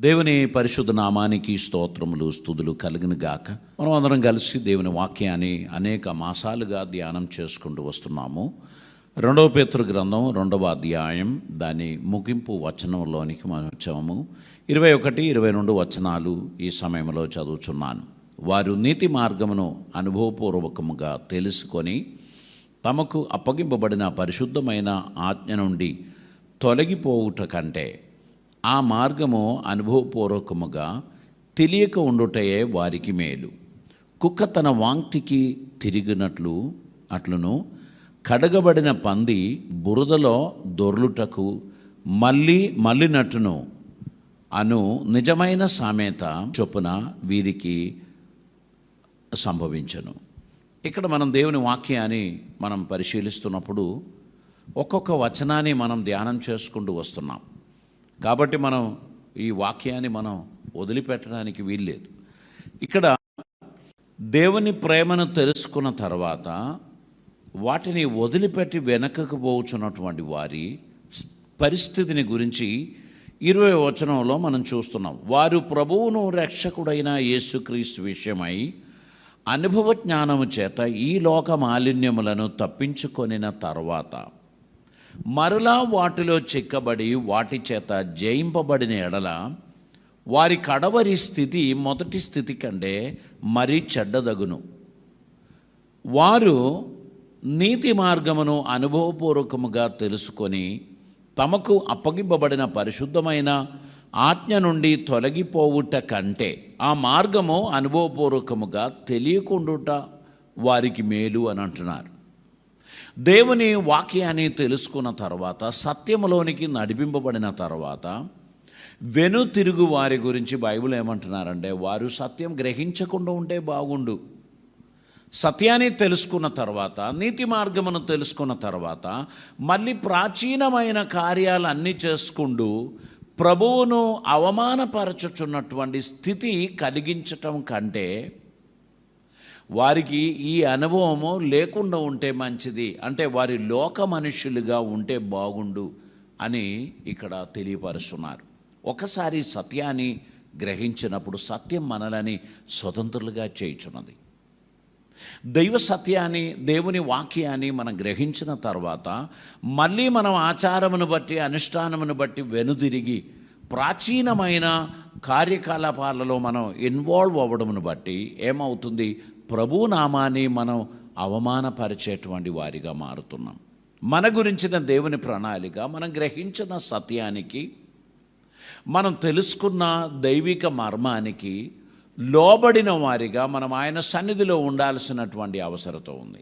దేవుని పరిశుద్ధ నామానికి స్తోత్రములు స్తుతులు కలుగును గాక. మనం అందరం కలిసి దేవుని వాక్యాన్ని అనేక మాసాలుగా ధ్యానం చేసుకుంటూ వస్తున్నాము. 2 పేతురు గ్రంథం 2వ అధ్యాయం దాని ముగింపు వచనంలోనికి మనం వచ్చాము. 21, 22 వచనాలు ఈ సమయంలో చదువుచున్నాను. వారు నీతి మార్గమును అనుభవపూర్వకముగా తెలుసుకొని తమకు అప్పగింపబడిన పరిశుద్ధమైన ఆజ్ఞ నుండి తొలగిపోవుట కంటే ఆ మార్గము అనుభవపూర్వకముగా తెలియక ఉండుటయే వారికి మేలు. కుక్క తన వాంతికి తిరిగినట్లు అట్లును కడగబడిన పంది బురదలో దొర్లుటకు మళ్ళినట్టును అను నిజమైన సామెత చొప్పున వీరికి సంభవించను. ఇక్కడ మనం దేవుని వాక్యాన్ని మనం పరిశీలిస్తున్నప్పుడు ఒక్కొక్క వచనాన్ని మనం ధ్యానం చేసుకుంటూ వస్తున్నాం. కాబట్టి మనం ఈ వాక్యాన్ని మనం వదిలిపెట్టడానికి వీల్లేదు. ఇక్కడ దేవుని ప్రేమను తెలుసుకున్న తర్వాత వాటిని వదిలిపెట్టి వెనకకు పోచున్నటువంటి వారి పరిస్థితిని గురించి 20వ వచనంలో మనం చూస్తున్నాం. వారు ప్రభువును రక్షకుడైన యేసుక్రీస్తు విషయమై అనుభవ జ్ఞానము చేత ఈ లోక మాలిన్యములను తప్పించుకొనిన తర్వాత మరలా వాటిలో చిక్కబడి వాటి చేత జయింపబడిన ఎడల వారి కడవరి స్థితి మొదటి స్థితి కంటే మరీ చెడ్డదగును. వారు నీతి మార్గమును అనుభవపూర్వకముగా తెలుసుకొని తమకు అప్పగింపబడిన పరిశుద్ధమైన ఆజ్ఞ నుండి తొలగిపోవుట కంటే ఆ మార్గము అనుభవపూర్వకముగా తెలియకుండుట వారికి మేలు అని అంటున్నారు. దేవుని వాక్యాన్ని తెలుసుకున్న తర్వాత సత్యములోనికి నడిపింపబడిన తర్వాత వెనుతిరుగు వారి గురించి బైబిల్ ఏమంటున్నారంటే వారు సత్యం గ్రహించకుండా ఉంటే బాగుండు. సత్యాన్ని తెలుసుకున్న తర్వాత నీతి మార్గమును తెలుసుకున్న తర్వాత మళ్ళీ ప్రాచీనమైన కార్యాలన్నీ చేసుకుంటూ ప్రభువును అవమానపరచుచున్నటువంటి స్థితి కలిగించటం కంటే వారికి ఈ అనుభవము లేకుండా ఉంటే మంచిది, అంటే వారి లోక మనుషులుగా ఉంటే బాగుండు అని ఇక్కడ తెలియపరుస్తున్నారు. ఒకసారి సత్యాన్ని గ్రహించినప్పుడు సత్యం మనలని స్వతంత్రులుగా చేయుచున్నది. దైవ సత్యాన్ని దేవుని వాక్యాన్ని మనం గ్రహించిన తర్వాత మళ్ళీ మనం ఆచారమును బట్టి అనుష్ఠానమును బట్టి వెనుదిరిగి ప్రాచీనమైన కార్యకలాపాలలో మనం ఇన్వాల్వ్ అవ్వడమును బట్టి ఏమవుతుంది, ప్రభు నామాన్ని మనం అవమానపరిచేటువంటి వారిగా మారుతున్నాం. మన గురించిన దేవుని ప్రణాళిక, మనం గ్రహించిన సత్యానికి, మనం తెలుసుకున్న దైవిక మర్మానికి లోబడిన వారిగా మనం ఆయన సన్నిధిలో ఉండాల్సినటువంటి అవసరత ఉంది.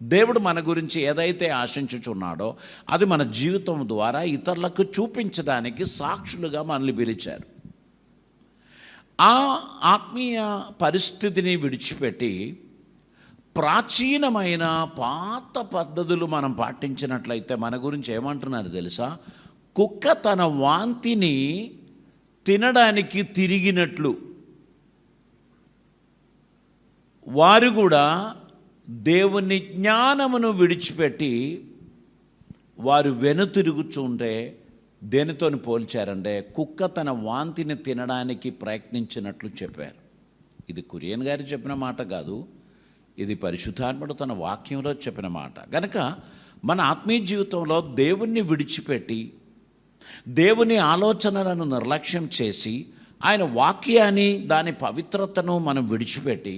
దేవుడు మన గురించి ఏదైతే ఆశించుచున్నాడో అది మన జీవితం ద్వారా ఇతరులకు చూపించడానికి సాక్షులుగా మనల్ని పిలిచారు. ఆ ఆత్మీయ పరిస్థితిని విడిచిపెట్టి ప్రాచీనమైన పాత పద్ధతులు మనం పాటించినట్లయితే మన గురించి ఏమంటున్నారు తెలుసా? కుక్క తన వాంతిని తినడానికి తిరిగినట్లు వారు కూడా దేవుని జ్ఞానమును విడిచిపెట్టి వారు వెనుతిరుగుచుంటే దేనితో పోల్చారంటే కుక్క తన వాంతిని తినడానికి ప్రయత్నించినట్లు చెప్పారు. ఇది కురియన్ గారు చెప్పిన మాట కాదు, ఇది పరిశుద్ధాత్ముడు తన వాక్యంలో చెప్పిన మాట. కనుక మన ఆత్మీయ జీవితంలో దేవుణ్ణి విడిచిపెట్టి దేవుని ఆలోచనలను నిర్లక్ష్యం చేసి ఆయన వాక్యాన్ని దాని పవిత్రతను మనం విడిచిపెట్టి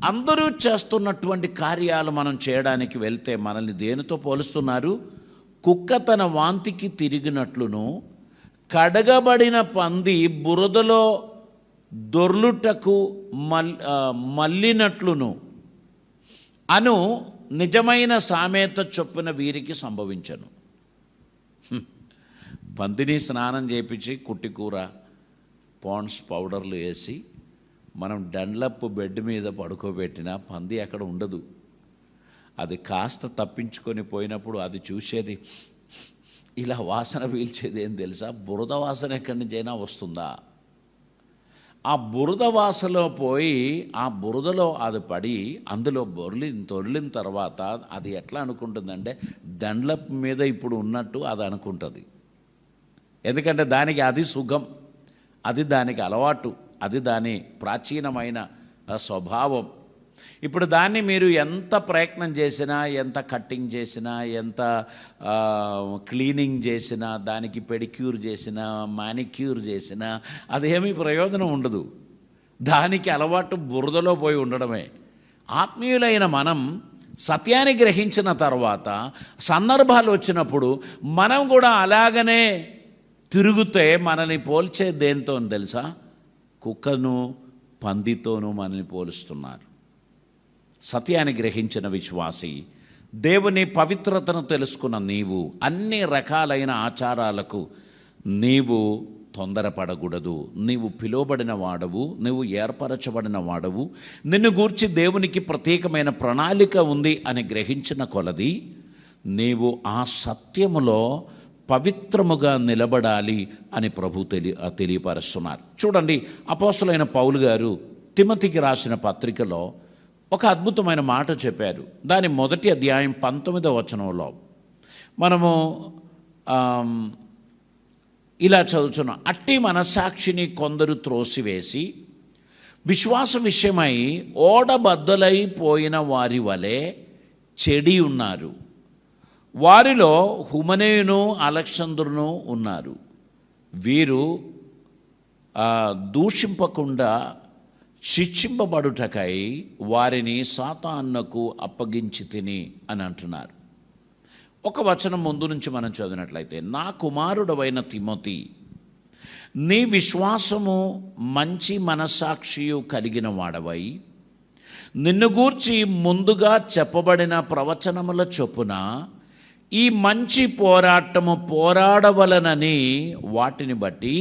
అందరూ చేస్తున్నటువంటి కార్యాలు మనం చేయడానికి వెళ్తే మనల్ని దేనితో పోలుస్తున్నారు? కుక్క తన వాంతికి తిరిగినట్లును కడగబడిన పంది బురదలో దొర్లుటకు మళ్ళినట్లును అను నిజమైన సామెత చొప్పున వీరికి సంభవించను. పందిని స్నానం చేయించి కుట్టికూర పాండ్స్ పౌడర్లు వేసి మనం డండ్లప్ బెడ్ మీద పడుకోబెట్టిన పంది అక్కడ ఉండదు. అది కాస్త తప్పించుకొని పోయినప్పుడు అది చూసేది ఇలా వాసన పీల్చేది ఏం తెలుసా? బురద వాసన ఎక్కడి నుంచైనా వస్తుందా? ఆ బురద వాసనలో పోయి ఆ బురదలో అది పడి అందులో దొర్లిన తర్వాత అది ఎట్లా అనుకుంటుందంటే డండ్లప్ మీద ఇప్పుడు ఉన్నట్టు అది అనుకుంటుంది. ఎందుకంటే దానికి అది సుఖం. అది దానికి అలవాటు, అది దాని ప్రాచీనమైన స్వభావం. ఇప్పుడు దాన్ని మీరు ఎంత ప్రయత్నం చేసినా, ఎంత కట్టింగ్ చేసినా, ఎంత క్లీనింగ్ చేసినా, దానికి పెడిక్యూర్ చేసినా, మానిక్యూర్ చేసినా అదేమీ ప్రయోజనం ఉండదు. దానికి అలవాటు బురదలో పోయి ఉండడమే. ఆత్మీయులైన మనం సత్యాన్ని గ్రహించిన తర్వాత సందర్భాలు వచ్చినప్పుడు మనం కూడా అలాగనే తిరుగుతే మనల్ని పోల్చే దేంతో తెలుసా? కుక్కను పందితోనూ మనల్ని పోలుస్తున్నారు. సత్యాన్ని గ్రహించిన విశ్వాసి, దేవుని పవిత్రతను తెలుసుకున్న నీవు అన్ని రకాలైన ఆచారాలకు నీవు తొందరపడకూడదు. నీవు పిలువబడిన వాడవు, నువ్వు ఏర్పరచబడిన వాడవు, నిన్ను గూర్చి దేవునికి ప్రత్యేకమైన ప్రణాళిక ఉంది అని గ్రహించిన కొలది నీవు ఆ సత్యములో పవిత్రముగా నిలబడాలి అని ప్రభు తెలియపరుస్తున్నారు. చూడండి, అపోస్తలుడైన పౌలు గారు తిమోతికి రాసిన పత్రికలో ఒక అద్భుతమైన మాట చెప్పారు. దాని మొదటి అధ్యాయం 19వ వచనంలో మనము ఇలా చదువుతున్నాం. అట్టి మనస్సాక్షిని కొందరు త్రోసివేసి విశ్వాస విషయమై ఓడబద్దలైపోయిన వారి వలె చెడి ఉన్నారు. వారిలో హుమనేయును అలెగ్జంద్రును ఉన్నారు. వీరు దూషింపకుండా శిక్షింపబడుటకై వారిని సాతానుకు అప్పగించి తిని అని అంటున్నారు. ఒక వచనం ముందు నుంచి మనం చదివినట్లయితే, నా కుమారుడవైన తిమోతి, నీ విశ్వాసము మంచి మనస్సాక్షియు కలిగిన వాడవై నిన్ను గూర్చి ముందుగా చెప్పబడిన ప్రవచనముల చొప్పున ఈ మంచి పోరాటము పోరాడవలనని వాటిని బట్టి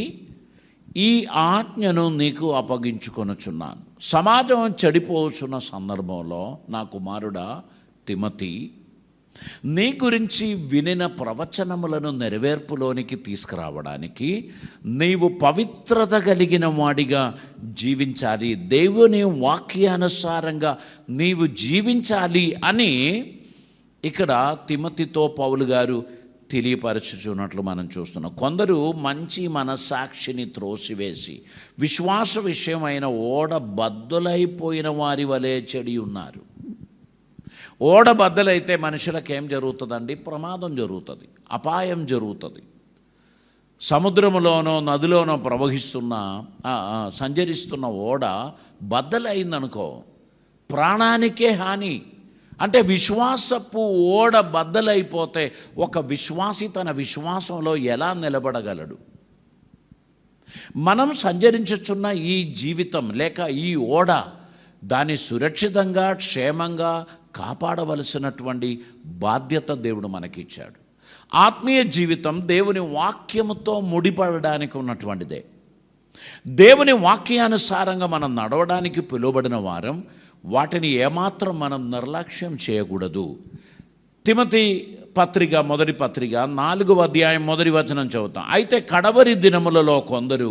ఈ ఆజ్ఞను నీకు అప్పగించుకొనుచున్నాను. సమాజం చెడిపోతున్న సందర్భంలో నా కుమారుడా తిమోతి, నీ గురించి వినిన ప్రవచనములను నెరవేర్పులోనికి తీసుకురావడానికి నీవు పవిత్రత కలిగిన వాడిగా జీవించాలి, దేవుని వాక్యానుసారంగా నీవు జీవించాలి అని ఇక్కడ తిమోతితో పౌలు గారు తెలియపరచుచున్నట్లు మనం చూస్తున్నాం. కొందరు మంచి మనస్సాక్షిని త్రోసివేసి విశ్వాస విషయమైన ఓడ బద్దలైపోయిన వారి వలె చెడి ఉన్నారు. ఓడ బద్దలైతే మనుషులకు ఏం జరుగుతుందండి? ప్రమాదం జరుగుతుంది, అపాయం జరుగుతుంది. సముద్రములోనో నదిలోనో సంచరిస్తున్న ఓడ బద్దలైందనుకో, ప్రాణానికే హాని. అంటే విశ్వాసపు ఓడ బద్దలైపోతే ఒక విశ్వాసి తన విశ్వాసంలో ఎలా నిలబడగలడు? మనం సంచరించుచున్న ఈ జీవితం లేక ఈ ఓడ, దాన్ని సురక్షితంగా క్షేమంగా కాపాడవలసినటువంటి బాధ్యత దేవుడు మనకిచ్చాడు. ఆత్మీయ జీవితం దేవుని వాక్యముతో ముడిపడడానికి ఉన్నటువంటిదే. దేవుని వాక్యానుసారంగా మనం నడవడానికి పిలువబడిన వారం వాటిని ఏమాత్రం మనం నిర్లక్ష్యం చేయకూడదు. తిమోతి పత్రిక మొదటి పత్రిక 4వ అధ్యాయం మొదటి వచనం చదువుతాం. అయితే కడవరి దినములలో కొందరు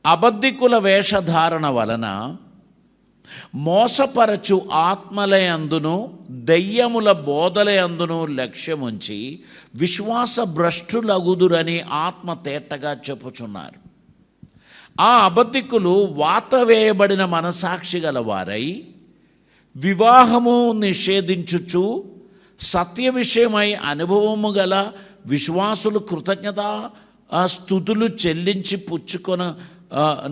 అబద్ధికుల వేషధారణ వలన మోసపరచు ఆత్మలయందును దెయ్యముల బోధలయందును లక్ష్యముంచి విశ్వాస భ్రష్టులగుదురని ఆత్మ తేటగా చెప్పుచున్నారు. ఆ అబద్ధికులు వాత వేయబడిన మనసాక్షి గల వారై వివాహము నిషేధించుచు సత్య విషయమై అనుభవము గల విశ్వాసులు కృతజ్ఞత స్తుతులు చెల్లించి పుచ్చుకొన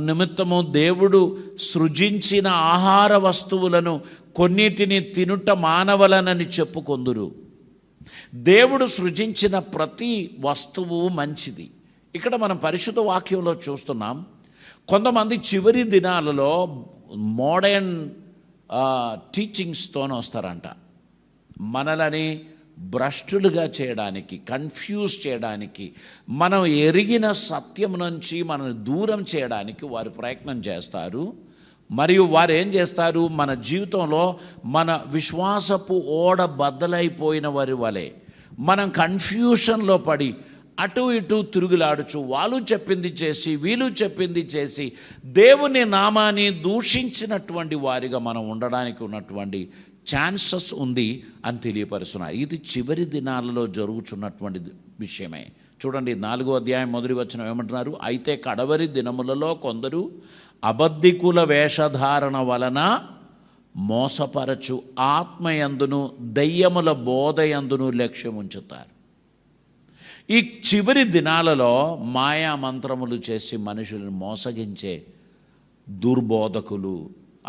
నిమిత్తము దేవుడు సృజించిన ఆహార వస్తువులను కొన్నిటిని తినుట మానవలనని చెప్పుకొందురు. దేవుడు సృజించిన ప్రతి వస్తువు మంచిది. ఇక్కడ మనం పరిశుద్ధ వాక్యంలో చూస్తున్నాం, కొంతమంది చివరి దినాలలో మోడర్న్ టీచింగ్స్తోనే వస్తారంట. మనలని భ్రష్టులుగా చేయడానికి, కన్ఫ్యూజ్ చేయడానికి, మనం ఎరిగిన సత్యం నుంచి మనల్ని దూరం చేయడానికి వారు ప్రయత్నం చేస్తారు. మరియు వారు ఏం చేస్తారు? మన జీవితంలో మన విశ్వాసపు ఓడ బద్దలైపోయిన వారి వలె మనం కన్ఫ్యూషన్లో పడి అటు ఇటు తిరుగులాడుచు వాళ్ళు చెప్పింది చేసి వీళ్ళు చెప్పింది చేసి దేవుని నామాన్ని దూషించినటువంటి వారిగా మనం ఉండడానికి ఉన్నటువంటి ఛాన్సెస్ ఉంది అని తెలియపరుస్తున్నారు. ఇది చివరి దినాలలో జరుగుతున్నటువంటి విషయమే. చూడండి 4వ అధ్యాయం మొదటి వచనం ఏమంటున్నారు? అయితే కడవరి దినములలో కొందరు అబద్ధికుల వేషధారణ వలన మోసపరచు ఆత్మయందును దయ్యముల బోధయందును లక్ష్యం ఉంచుతారు. ఈ చివరి దినాలలో మాయా మంత్రములు చేసి మనుషులను మోసగించే దుర్బోధకులు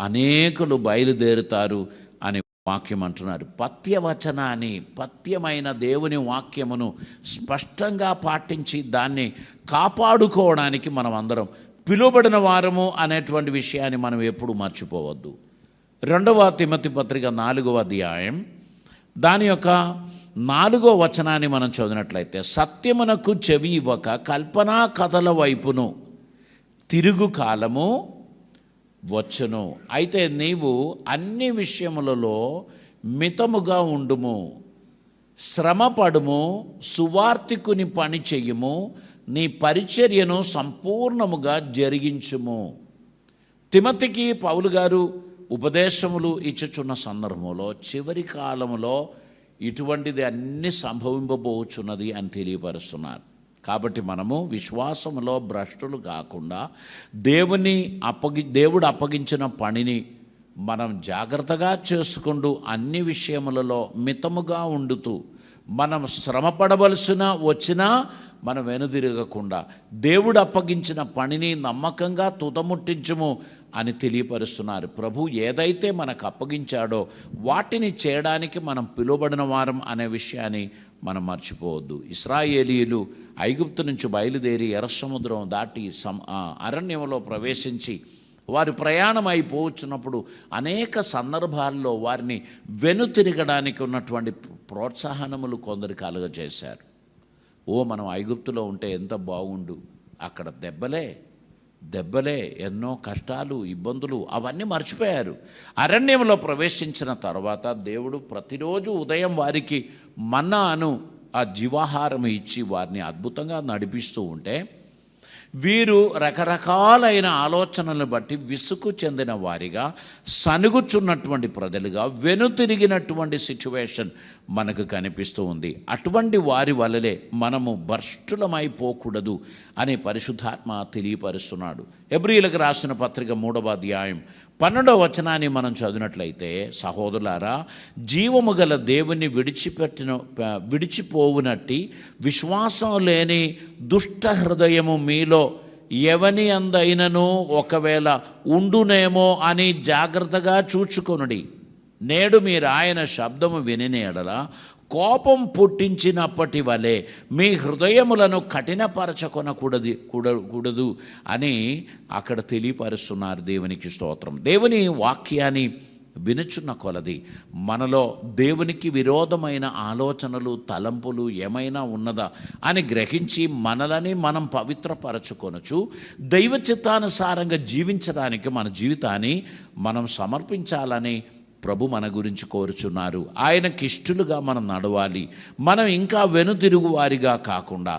అనేకులు బయలుదేరుతారు అని వాక్యం అంటున్నారు. పత్యవచనాన్ని, పత్యమైన దేవుని వాక్యమును స్పష్టంగా పాటించి దాన్ని కాపాడుకోవడానికి మనం అందరం పిలువబడిన వారము అనేటువంటి విషయాన్ని మనం ఎప్పుడు మర్చిపోవద్దు. 2వ తిమోతి పత్రిక 4వ అధ్యాయం దాని యొక్క 4వ వచనాన్ని మనం చదివినట్లయితే, సత్యమునకు చెవి ఇవ్వక కల్పనా కథల వైపును తిరుగు కాలము వచ్చును. అయితే నీవు అన్ని విషయములలో మితముగా ఉండుము, శ్రమపడుము, సువార్తికుని పని చెయ్యుము, నీ పరిచర్యను సంపూర్ణముగా జరిగించుము. తిమోతికి పౌలు గారు ఉపదేశములు ఇచ్చుచున్న సందర్భంలో చివరి కాలంలో ఇటువంటిది అన్ని సంభవింపబోచున్నది అని తెలియపరుస్తున్నారు. కాబట్టి మనము విశ్వాసములో భ్రష్టులు కాకుండా దేవుడు అప్పగించిన పనిని మనం జాగ్రత్తగా చేసుకుంటూ అన్ని విషయములలో మితముగా ఉండుతూ మనం శ్రమపడవలసిన వచ్చినా మనం వెనుదిరగకుండా దేవుడు అప్పగించిన పనిని నమ్మకంగా తుదముట్టించుము అని తెలియపరుస్తున్నారు. ప్రభు ఏదైతే మనకు అప్పగించాడో వాటిని చేయడానికి మనం పిలువబడిన వారం అనే విషయాన్ని మనం మర్చిపోవద్దు. ఇశ్రాయేలీయులు ఐగుప్తు నుంచి బయలుదేరి ఎర్ర సముద్రం దాటి అరణ్యంలో ప్రవేశించి వారు ప్రయాణం అయిపోవచ్చున్నప్పుడు అనేక సందర్భాల్లో వారిని వెనుతిరగడానికి ఉన్నటువంటి ప్రోత్సాహనములు కొందరు కలుగజేశారు. మనం ఐగుప్తులో ఉంటే ఎంత బాగుండు, అక్కడ దెబ్బలే ఎన్నో కష్టాలు, ఇబ్బందులు అవన్నీ మర్చిపోయారు. అరణ్యంలో ప్రవేశించిన తర్వాత దేవుడు ప్రతిరోజు ఉదయం వారికి మన్నాను ఆ జీవాహారం ఇచ్చి వారిని అద్భుతంగా నడిపిస్తూ ఉంటే వీరు రకరకాలైన ఆలోచనలను బట్టి విసుగు చెందిన వారిగా, సనుగుచున్నటువంటి ప్రజలుగా, వెనుతిరిగినటువంటి సిచ్యువేషన్ మనకు కనిపిస్తూ ఉంది. అటువంటి వారి వలలే మనము భ్రష్టులమైపోకూడదు అని పరిశుద్ధాత్మ తెలియపరుస్తున్నాడు. హెబ్రీయులకు రాసిన పత్రిక 3వ అధ్యాయం 12వ వచనాన్ని మనం చదివినట్లయితే, సహోదరులారా, జీవము గల దేవుని విడిచిపోవునట్టి విశ్వాసం లేని దుష్ట హృదయము మీలో ఎవని అందైనను ఒకవేళ ఉండునేమో అని జాగ్రత్తగా చూచుకొనుడి. నేడు మీరు ఆయన శబ్దము వినిన ఎడల కోపం పుట్టించినప్పటి వలె మీ హృదయములను కఠినపరచకొనకూడదు అని అక్కడ తెలియపరుస్తున్నారు. దేవునికి స్తోత్రం. దేవుని వాక్యాన్ని వినుచున్న కొలది మనలో దేవునికి విరోధమైన ఆలోచనలు, తలంపులు ఏమైనా ఉన్నదా అని గ్రహించి మనలని మనం పవిత్రపరచుకొనచ్చు దైవ చిత్తానుసారంగా జీవించడానికి మన జీవితాన్ని మనం సమర్పించాలని ప్రభు మన గురించి కోరుచున్నారు. ఆయనకి ఇష్టలుగా మనం నడవాలి. మనం ఇంకా వెనుతిరుగు వారిగా కాకుండా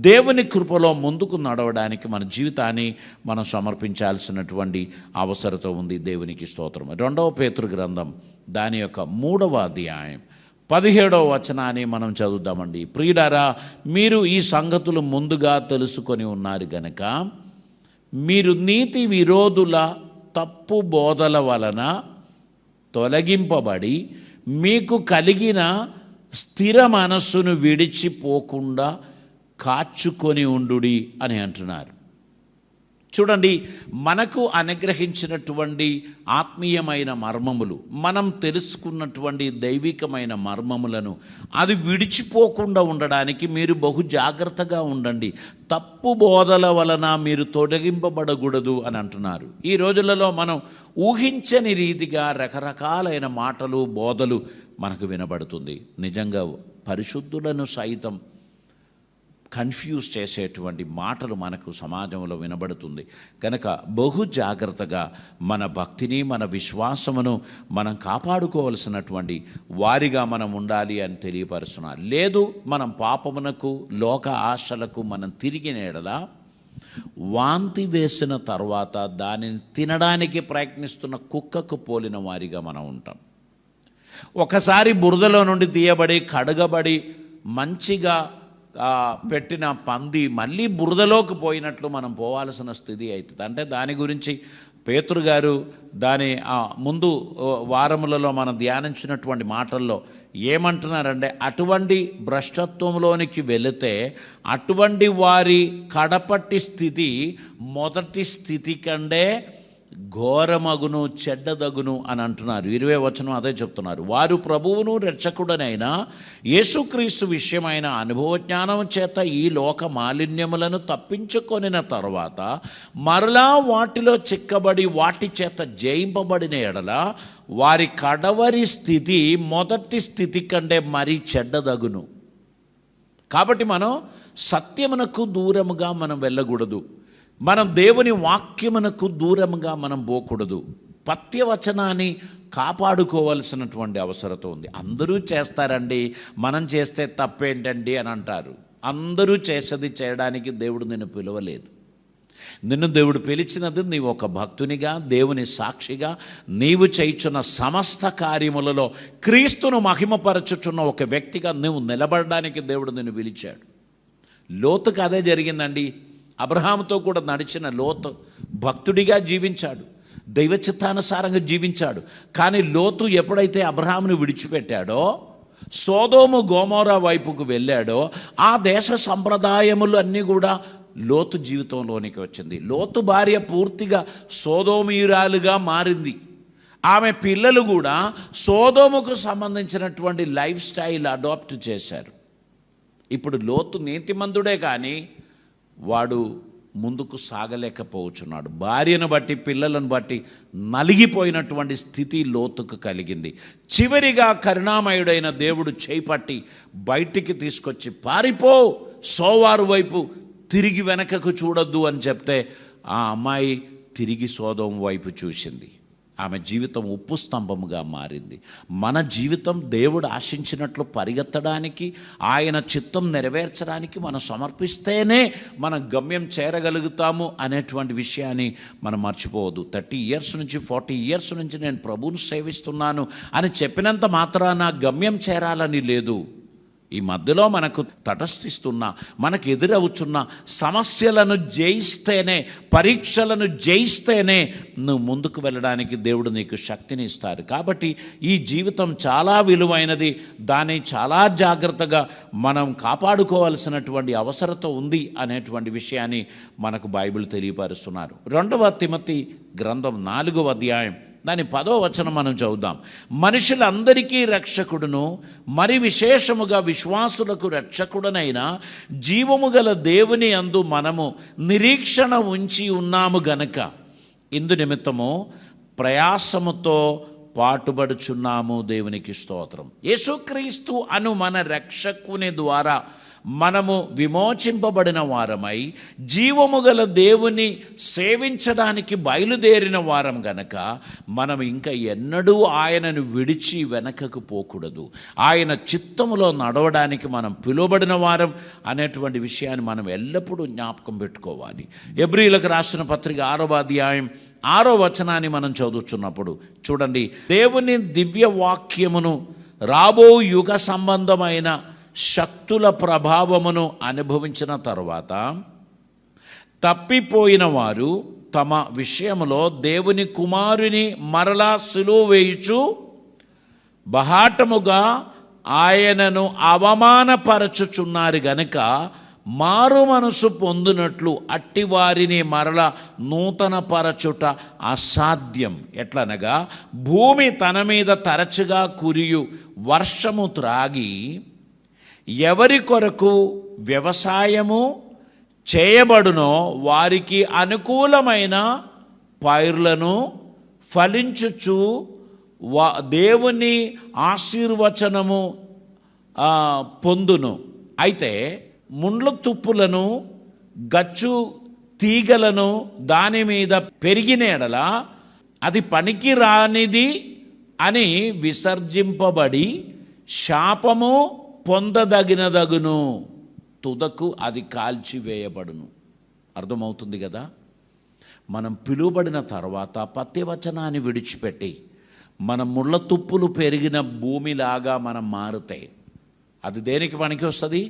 దేవుని కృపలో ముందుకు నడవడానికి మన జీవితాన్ని మనం సమర్పించాల్సినటువంటి అవసరత ఉంది. దేవునికి స్తోత్రం. 2వ పేతురు గ్రంథం దాని యొక్క 3వ అధ్యాయం 17వ వచనాన్ని మనం చదువుదామండి. ప్రియులారా, మీరు ఈ సంగతులు ముందుగా తెలుసుకొని ఉన్నారు గనక మీరు నీతి విరోధుల తప్పు బోధల వలన తొలగింపబడి మీకు కలిగిన స్థిర మనస్సును విడిచిపోకుండా కాచుకొని ఉండుడి అని అంటున్నారు. చూడండి, మనకు అనుగ్రహించినటువంటి ఆత్మీయమైన మర్మములు, మనం తెలుసుకున్నటువంటి దైవికమైన మర్మములను అది విడిచిపోకుండా ఉండడానికి మీరు బహు జాగ్రత్తగా ఉండండి. తప్పు బోధల వలన మీరు తొలగింపబడకూడదు అని అంటున్నారు. ఈ రోజులలో మనం ఊహించని రీతిగా రకరకాలైన మాటలు, బోధలు మనకు వినబడుతుంది. నిజంగా పరిశుద్ధులను సైతం కన్ఫ్యూజ్ చేసేటువంటి మాటలు మనకు సమాజంలో వినబడుతుంది. కనుక బహు జాగ్రత్తగా మన భక్తిని, మన విశ్వాసమును మనం కాపాడుకోవలసినటువంటి వారిగా మనం ఉండాలి అని తెలియపరుస్తున్నారు. లేదు, మనం పాపమునకు, లోక ఆశలకు మనం తిరిగిన ఎడల వాంతి వేసిన తర్వాత దానిని తినడానికి ప్రయత్నిస్తున్న కుక్కకు పోలిన వారిగా మనం ఉంటాం. ఒకసారి బురదలో నుండి తీయబడి కడగబడి మంచిగా పెట్టిన పంది మళ్ళీ బురదలోకి పోయినట్లు మనం పోవాల్సిన స్థితి అవుతుంది. అంటే దాని గురించి పేతురు గారు దాని ముందు వారములలో మనం ధ్యానించినటువంటి మాటల్లో ఏమంటున్నారంటే, అటువంటి భ్రష్టత్వంలోనికి వెళితే అటువంటి వారి కడపటి స్థితి మొదటి స్థితి కంటే ఘోరమగును చెడ్డదగును అని అంటున్నారు. 20వ వచనం అదే చెప్తున్నారు. వారు ప్రభువును రక్షకుడనైన యేసుక్రీస్తు విషయమైన అనుభవజ్ఞానం చేత ఈ లోక మాలిన్యములను తప్పించుకొనిన తర్వాత మరలా వాటిలో చిక్కబడి వాటి చేత జయింపబడిన ఎడల వారి కడవరి స్థితి మొదటి స్థితి కంటే మరీ చెడ్డదగును. కాబట్టి మనం సత్యమునకు దూరముగా మనం వెళ్ళకూడదు. మనం దేవుని వాక్యమునకు దూరముగా మనం పోకూడదు. పత్యవచనాన్ని కాపాడుకోవాల్సినటువంటి అవసరత ఉంది. అందరూ చేస్తారండి, మనం చేస్తే తప్పేంటండి అని అంటారు. అందరూ చేసేది చేయడానికి దేవుడు నిన్ను పిలవలేదు. నిన్ను దేవుడు పిలిచినది నీవు ఒక భక్తునిగా, దేవుని సాక్షిగా, నీవు చేయుచున్న సమస్త కార్యములలో క్రీస్తును మహిమపరచుచున్న ఒక వ్యక్తిగా నువ్వు నిలబడడానికి దేవుడు నిన్ను పిలిచాడు. లోతుకు అదే జరిగిందండి. అబ్రహాముతో కూడా నడిచిన లోతు భక్తుడిగా జీవించాడు, దైవ చిత్తానుసారంగా జీవించాడు. కానీ లోతు ఎప్పుడైతే అబ్రహామును విడిచిపెట్టాడో, సోదోము గోమోరా వైపుకు వెళ్ళాడో, ఆ దేశ సంప్రదాయములు అన్నీ కూడా లోతు జీవితంలోనికి వచ్చింది. లోతు భార్య పూర్తిగా సోదోమీయురాలుగా మారింది. ఆమె పిల్లలు కూడా సోదోముకు సంబంధించినటువంటి లైఫ్ స్టైల్ అడాప్ట్ చేశారు. ఇప్పుడు లోతు నీతిమంతుడే కానీ వాడు ముందుకు సాగలేకపోవచ్చున్నాడు. భార్యను బట్టి, పిల్లలను బట్టి నలిగిపోయినటువంటి స్థితి లోతుకు కలిగింది. చివరిగా కరుణామయుడైన దేవుడు చేపట్టి బయటికి తీసుకొచ్చి, పారిపో, సోవారు వైపు తిరిగి వెనకకు చూడొద్దు అని చెప్తే ఆ అమ్మాయి తిరిగి సోదోము వైపు చూసింది. ఆమె జీవితం ఉప్పు స్తంభముగా మారింది. మన జీవితం దేవుడు ఆశించినట్లు పరిగెత్తడానికి, ఆయన చిత్తం నెరవేర్చడానికి మనం సమర్పిస్తేనే మనం గమ్యం చేరగలుగుతాము అనేటువంటి విషయాన్ని మనం మర్చిపోవద్దు. 30 years నుంచి 40 years నుంచి నేను ప్రభువును సేవిస్తున్నాను అని చెప్పినంత మాత్రాన గమ్యం చేరాలని లేదు. ఈ మధ్యలో మనకు తటస్థిస్తున్న, మనకు ఎదురవుతున్న సమస్యలను జయిస్తేనే, పరీక్షలను జయిస్తేనే నువ్వు ముందుకు వెళ్ళడానికి దేవుడు నీకు శక్తిని ఇస్తారు. కాబట్టి ఈ జీవితం చాలా విలువైనది. దాన్ని చాలా జాగ్రత్తగా మనం కాపాడుకోవాల్సినటువంటి అవసరత ఉంది అనేటువంటి విషయాన్ని మనకు బైబిల్ తెలియపరుస్తున్నారు. 2వ తిమోతి గ్రంథం 4వ అధ్యాయం దాని 10వ వచనం మనం చదువుదాం. మనుషులందరికీ రక్షకుడును, మరి విశేషముగా విశ్వాసులకు రక్షకుడనైన జీవము గల దేవుని యందు మనము నిరీక్షణ ఉంచి ఉన్నాము గనక ఇందు నిమిత్తము ప్రయాసముతో పాటుపడుచున్నాము. దేవునికి స్తోత్రం. యేసుక్రీస్తు అను మన రక్షకుని ద్వారా మనము విమోచింపబడిన వారమై జీవము గల దేవుని సేవించడానికి బయలుదేరిన వారం గనక మనం ఇంకా ఎన్నడూ ఆయనను విడిచి వెనకకు పోకూడదు. ఆయన చిత్తములో నడవడానికి మనం పిలువబడిన వారం అనేటువంటి విషయాన్ని మనం ఎల్లప్పుడూ జ్ఞాపకం పెట్టుకోవాలి. హెబ్రీయులకు రాసిన పత్రిక 6వ అధ్యాయం 6వ వచనాన్ని మనం చదువుతున్నప్పుడు చూడండి, దేవుని దివ్య వాక్యమును రాబో యుగ సంబంధమైన శక్తుల ప్రభావమును అనుభవించిన తర్వాత తప్పిపోయిన వారు తమ విషయములో దేవుని కుమారుని మరలా సిలువ వేయుచు బహాటముగా ఆయనను అవమానపరచుచున్నారు గనుక మారు మనసు పొందినట్లు అట్టి వారిని మరల నూతన పరచుట అసాధ్యం. ఎట్లనగా భూమి తన మీద తరచుగా కురియు వర్షము త్రాగి ఎవరి కొరకు వ్యవసాయము చేయబడునో వారికి అనుకూలమైన పైర్లను ఫలించుచు దేవుని ఆశీర్వచనము పొందును. అయితే ముండ్ల తుప్పులను, గచ్చు తీగలను దాని మీద పెరిగిన ఎడల అది పనికి రానిది అని విసర్జింపబడి శాపము పొందదగినదగును, తుదకు అది కాల్చివేయబడును. అర్థమవుతుంది కదా? మనం పిలువబడిన తర్వాత పత్యవచనాన్ని విడిచిపెట్టి మన ముళ్ళ తుప్పులు పెరిగిన భూమిలాగా మనం మారుతాయి. అది దేనికి పనికి వస్తుంది?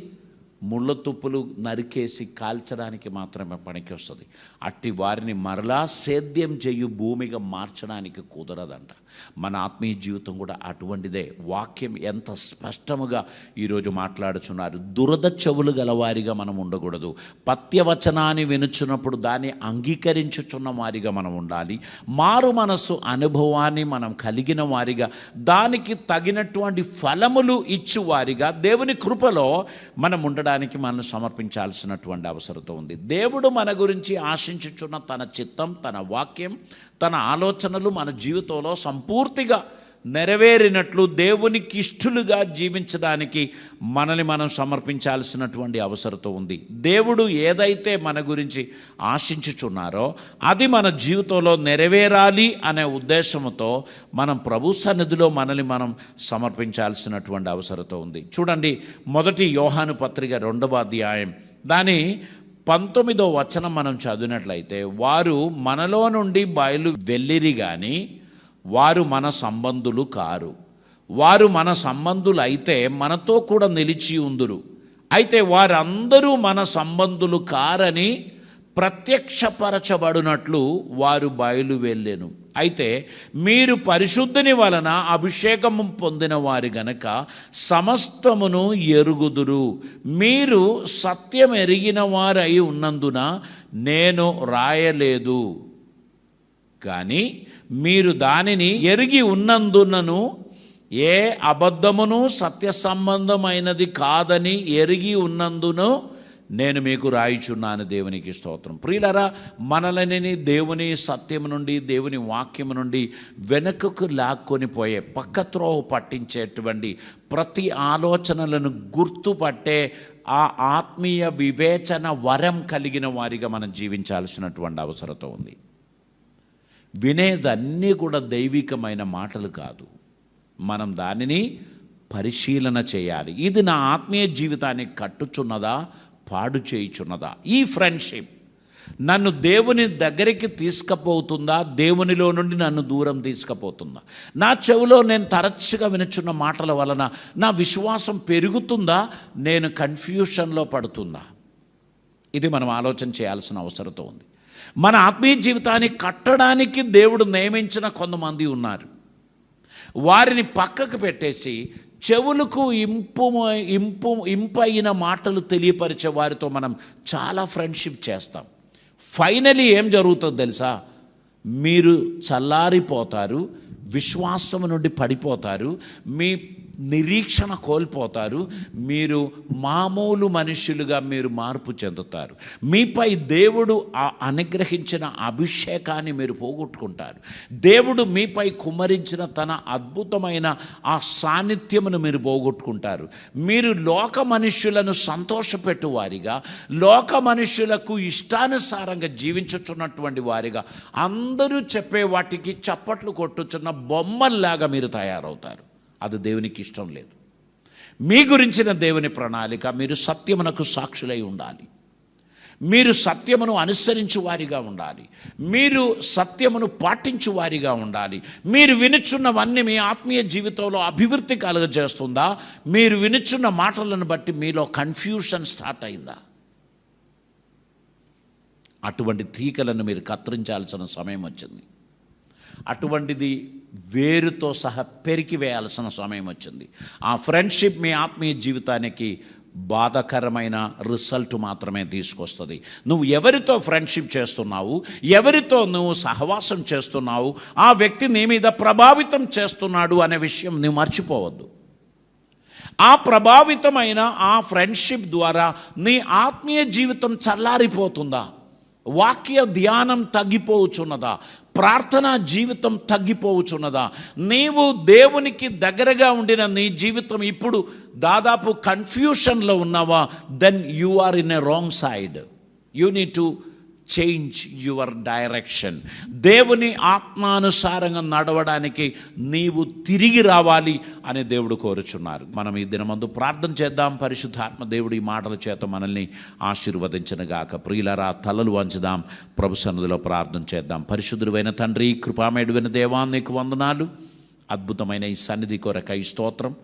ముళ్ళ తుప్పులు నరికేసి కాల్చడానికి మాత్రమే పనికి వస్తుంది. అట్టి వారిని మరలా సేద్యం చేయు భూమిగా మార్చడానికి కుదరదంట. మన ఆత్మీయ జీవితం కూడా అటువంటిదే. వాక్యం ఎంత స్పష్టముగా ఈరోజు మాట్లాడుచున్నారు. దురద చెవులు గలవారిగా మనం ఉండకూడదు. పత్యవచనాన్ని వినుచున్నప్పుడు దాన్ని అంగీకరించుచున్న వారిగా మనం ఉండాలి. మారు మనస్సు అనుభవాన్ని మనం కలిగిన వారిగా, దానికి తగినటువంటి ఫలములు ఇచ్చువారిగా దేవుని కృపలో మనం ఉండడానికి మనం సమర్పించాల్సినటువంటి అవసరం ఉంది. దేవుడు మన గురించి ఆశించుచున్న తన చిత్తం, తన వాక్యం, తన ఆలోచనలు మన జీవితంలో సంపూర్తిగా నెరవేరినట్లు దేవునికి ఇష్టలుగా జీవించడానికి మనల్ని మనం సమర్పించాల్సినటువంటి అవసరం ఉంది. దేవుడు ఏదైతే మన గురించి ఆశించుచున్నారో అది మన జీవితంలో నెరవేరాలి అనే ఉద్దేశంతో మనం ప్రభు సన్నిధిలో మనల్ని మనం సమర్పించాల్సినటువంటి అవసరం ఉంది. చూడండి, మొదటి యోహాను పత్రిక 2వ అధ్యాయం దాని 19వ వచనం మనం చదివినట్లయితే, వారు మనలో నుండి బయలు వెళ్ళిరి కానీ వారు మన సంబంధులు కారు. వారు మన సంబంధులు అయితే మనతో కూడా నిలిచి ఉందురు. అయితే వారందరూ మన సంబంధులు కారని ప్రత్యక్షపరచబడినట్లు వారు బయలు వెళ్ళెను. అయితే మీరు పరిశుద్ధుని వలన అభిషేకము పొందిన వారి గనక సమస్తమును ఎరుగుదురు. మీరు సత్యం ఎరిగిన వారై ఉన్నందున నేను రాయలేదు, కానీ మీరు దానిని ఎరిగి ఉన్నందునను ఏ అబద్ధమును సత్య సంబంధమైనది కాదని ఎరిగి ఉన్నందును నేను మీకు రాయిచున్నాను. దేవునికి స్తోత్రం. ప్రియులారా, మనలని దేవుని సత్యము నుండి, దేవుని వాక్యము నుండి వెనుకకు లాక్కొని పోయే, పక్కత్రోవ పట్టించేటువంటి ప్రతి ఆలోచనలను గుర్తుపట్టే ఆ ఆత్మీయ వివేచన వరం కలిగిన వారిగా మనం జీవించాల్సినటువంటి అవసరం ఉంది. వినేదన్నీ కూడా దైవికమైన మాటలు కాదు. మనం దానిని పరిశీలన చేయాలి. ఇది నా ఆత్మీయ జీవితాన్ని కట్టుచున్నదా, పాడు చేయుచున్నదా? ఈ ఫ్రెండ్షిప్ నన్ను దేవుని దగ్గరికి తీసుకుపోతుందా, దేవునిలో నుండి నన్ను దూరం తీసుకుపోతుందా? నా చెవిలో నేను తరచుగా వినుచున్న మాటల వలన నా విశ్వాసం పెరుగుతుందా, నేను కన్ఫ్యూషన్లో పడుతుందా? ఇది మనం ఆలోచన చేయాల్సిన అవసరం ఉంది. మన ఆత్మీయ జీవితాన్ని కట్టడానికి దేవుడు నియమించిన కొంతమంది ఉన్నారు. వారిని పక్కకు పెట్టేసి చెవులకు ఇంపైన మాటలు తెలియపరిచే వారితో మనం చాలా ఫ్రెండ్షిప్ చేస్తాం. ఫైనలీ ఏం జరుగుతుందో తెలుసా? మీరు చల్లారిపోతారు, విశ్వాసం నుండి పడిపోతారు, మీ నిరీక్షణ కోల్పోతారు, మీరు మామూలు మనుషులుగా మీరు మార్పు చెందుతారు. మీపై దేవుడు అనుగ్రహించిన అభిషేకాన్ని మీరు పోగొట్టుకుంటారు. దేవుడు మీపై కుమ్మరించిన తన అద్భుతమైన ఆ సాన్నిధ్యమును మీరు పోగొట్టుకుంటారు. మీరు లోక మనుష్యులను సంతోషపెట్టువారిగా, లోక మనుష్యులకు ఇష్టానుసారంగా జీవించుచున్నటువంటి వారిగా, అందరూ చెప్పే వాటికి చప్పట్లు కొట్టుచున్న బొమ్మల్లాగా మీరు తయారవుతారు. అది దేవునికి ఇష్టం లేదు. మీ గురించిన దేవుని ప్రణాళిక, మీరు సత్యమునకు సాక్షులై ఉండాలి. మీరు సత్యమును అనుసరించు వారిగా ఉండాలి. మీరు సత్యమును పాటించు వారిగా ఉండాలి. మీరు వినుచున్నవన్నీ మీ ఆత్మీయ జీవితంలో అభివృద్ధి కలుగజేస్తుందా? మీరు వినుచున్న మాటలను బట్టి మీలో కన్ఫ్యూషన్ స్టార్ట్ అయిందా? అటువంటి తీగలను మీరు కత్తిరించాల్సిన సమయం వచ్చింది. అటువంటిది వేరుతో సహా పెరికివేయాల్సిన సమయం వచ్చింది. ఆ ఫ్రెండ్షిప్ మీ ఆత్మీయ జీవితానికి బాధాకరమైన రిజల్ట్ మాత్రమే తీసుకొస్తుంది. నువ్వు ఎవరితో ఫ్రెండ్షిప్ చేస్తున్నావు, ఎవరితో నువ్వు సహవాసం చేస్తున్నావు, ఆ వ్యక్తి నీ మీద ప్రభావితం చేస్తున్నాడు అనే విషయం నువ్వు మర్చిపోవద్దు. ఆ ప్రభావితమైన ఆ ఫ్రెండ్షిప్ ద్వారా నీ ఆత్మీయ జీవితం చల్లారిపోతుందా? వాక్య ధ్యానం తగ్గిపోవచ్చున్నదా? ప్రార్థనా జీవితం తగ్గిపోవచ్చున్నదా? నీవు దేవునికి దగ్గరగా ఉండిన నీ జీవితం ఇప్పుడు దాదాపు కన్ఫ్యూషన్లో ఉన్నావా? Then you are in a wrong side. You need to change your direction. దేవుని ఆత్మానుసారంగా నడవడానికి నీవు తిరిగి రావాలి అని దేవుడు కోరుచున్నారు. మనం ఈ దినమందు ప్రార్థన చేద్దాం. పరిశుద్ధాత్మ దేవుడు ఈ మాటల చేత మనల్ని ఆశీర్వదించనుగాక. ప్రియులారా, తలలు వంచుదాం, ప్రభు సన్నిధిలో ప్రార్థన చేద్దాం. పరిశుద్ధుడైన తండ్రి, కృపామయుడైన దేవా, నీకు వందనాలు. అద్భుతమైన ఈ సన్నిధి కొరకై స్తోత్రం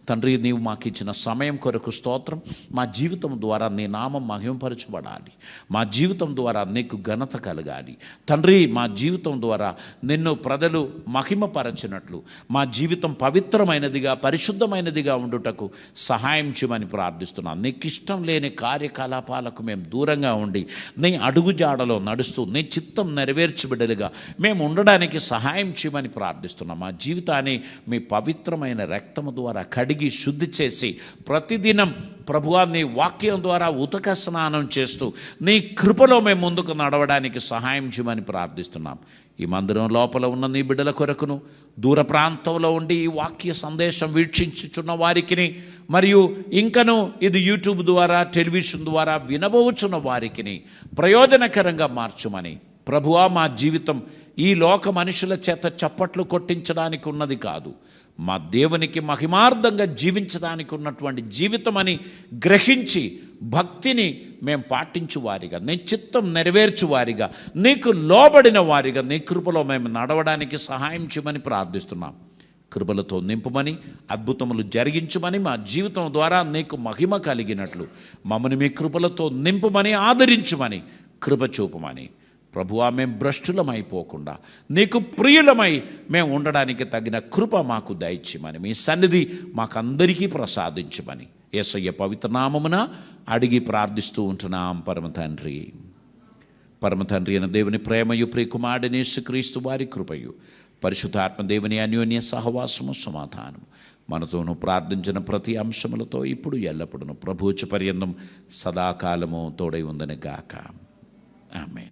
తండ్రి. నీవు మాకు ఇచ్చిన సమయం కొరకు స్తోత్రం. మా జీవితం ద్వారా నీ నామం మహింపరచబడాలి. మా జీవితం ద్వారా నీకు ఘనత కలగాలి తండ్రి. మా జీవితం ద్వారా నిన్ను ప్రజలు మహిమపరచినట్లు మా జీవితం పవిత్రమైనదిగా పరిశుద్ధమైనదిగా ఉండుటకు సహాయం చేయమని ప్రార్థిస్తున్నాను. నీకు ఇష్టం లేని కార్యకలాపాలకు మేము దూరంగా ఉండి నీ అడుగుజాడలో నడుస్తూ నీ చిత్తం నెరవేర్చబిడ్డలుగా మేము ఉండడానికి సహాయం చేయమని ప్రార్థిస్తున్నాం. మా జీవితాన్ని మీ పవిత్రమైన రక్తము ద్వారా కడిగి శుద్ధి చేసి ప్రతిదినం ప్రభువా నీ వాక్యం ద్వారా ఉతక స్నానం చేస్తూ నీ కృపలో మేము ముందుకు నడవడానికి సహాయం చేయమని ప్రార్థిస్తున్నాం. ఈ మందిరం లోపల ఉన్న నీ బిడ్డల కొరకును దూర ప్రాంతంలో ఉండి ఈ వాక్య సందేశం వీక్షించుచున్న వారికి మరియు ఇంకను ఇది యూట్యూబ్ ద్వారా టెలివిజన్ ద్వారా వినబోచున్న వారికి ప్రయోజనకరంగా మార్చుమని ప్రభువా మా జీవితం ఈ లోక మనుషుల చేత చప్పట్లు కొట్టించడానికి ఉన్నది కాదు, మా దేవునికి మహిమార్థంగా జీవించడానికి ఉన్నటువంటి జీవితం అని గ్రహించి భక్తిని మేము పాటించు వారిగా నీ చిత్తం నెరవేర్చు వారిగా నీకు లోబడిన వారిగా నీ కృపలో మేము నడవడానికి సహాయం చేయమని ప్రార్థిస్తున్నాం. కృపలతో నింపుమని అద్భుతములు జరిగించమని మా జీవితం ద్వారా నీకు మహిమ కలిగినట్లు మమ్మల్ని మీ కృపలతో నింపుమని ఆదరించుమని కృప చూపమని ప్రభువా మేము భ్రష్టులమైపోకుండా నీకు ప్రియులమై మేము ఉండడానికి తగిన కృప మాకు దయచేయమని మీ సన్నిధి మాకందరికీ ప్రసాదించమని యేసయ్య పవిత్ర నామమున అడిగి ప్రార్థిస్తూ ఉంటున్నాం పరమ తండ్రి. అయిన దేవుని ప్రేమయు ప్రియకుమారుడైన యేసుక్రీస్తు వారి కృపయు పరిశుద్ధాత్మ దేవుని అన్యోన్య సహవాసము సమాధానము మనతోనూ ప్రార్థించిన ప్రతి అంశములతో ఇప్పుడు ఎల్లప్పుడూ ప్రభువుచ పర్యంతం సదాకాలము తోడై ఉందని గాక. ఆమేన్.